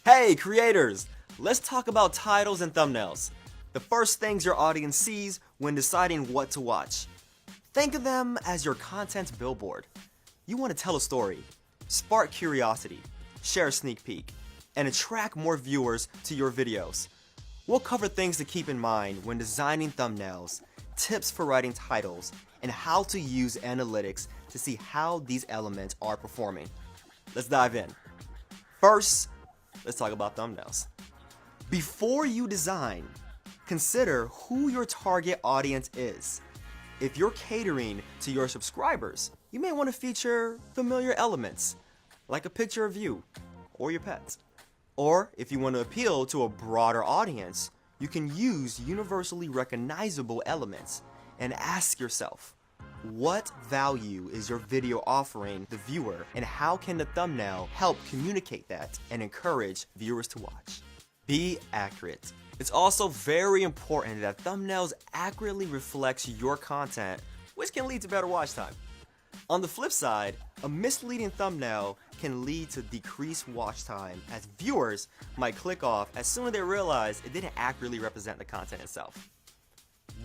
Hey creators! Let's talk about titles and thumbnails. The first things your audience sees when deciding what to watch. Think of them as your content's billboard. You want to tell a story, spark curiosity, share a sneak peek, and attract more viewers to your videos. We'll cover things to keep in mind when designing thumbnails, tips for writing titles, and how to use analytics to see how these elements are performing. Let's dive in. First, let's talk about thumbnails. Before you design, consider who your target audience is. If you're catering to your subscribers, you may want to feature familiar elements, like a picture of you or your pets. Or if you want to appeal to a broader audience, you can use universally recognizable elements and ask yourself, what value is your video offering the viewer, and how can the thumbnail help communicate that and encourage viewers to watch? Be accurate. It's also very important that thumbnails accurately reflects your content, which can lead to better watch time. On the flip side, a misleading thumbnail can lead to decreased watch time, as viewers might click off as soon as they realize it didn't accurately represent the content itself.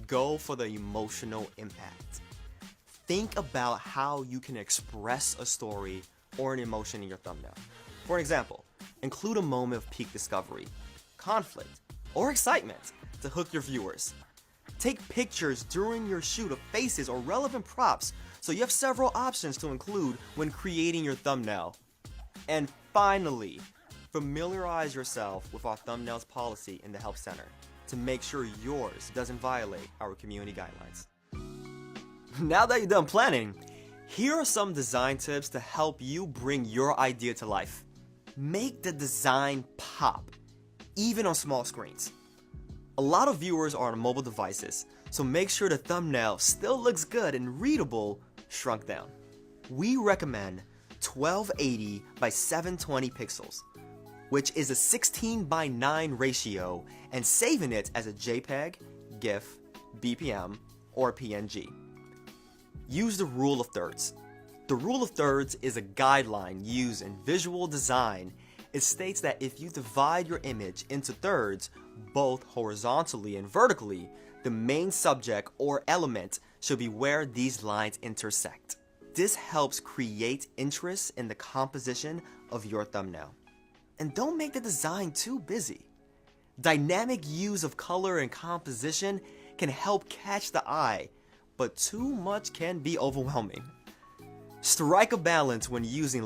Go for the emotional impact. Think about how you can express a story or an emotion in your thumbnail. For example, include a moment of peak discovery, conflict, or excitement to hook your viewers. Take pictures during your shoot of faces or relevant props so you have several options to include when creating your thumbnail. And finally, familiarize yourself with our thumbnails policy in the Help Center to make sure yours doesn't violate our community guidelines. Now that you're done planning, here are some design tips to help you bring your idea to life. Make the design pop, even on small screens. A lot of viewers are on mobile devices, so make sure the thumbnail still looks good and readable shrunk down. We recommend 1280 by 720 pixels, which is a 16:9 ratio, and saving it as a JPEG, GIF, BPM, or PNG. Use the rule of thirds. The rule of thirds is a guideline used in visual design. It states that if you divide your image into thirds, both horizontally and vertically, the main subject or element should be where these lines intersect. This helps create interest in the composition of your thumbnail. And don't make the design too busy. Dynamic use of color and composition can help catch the eye, but too much can be overwhelming. Strike a balance when using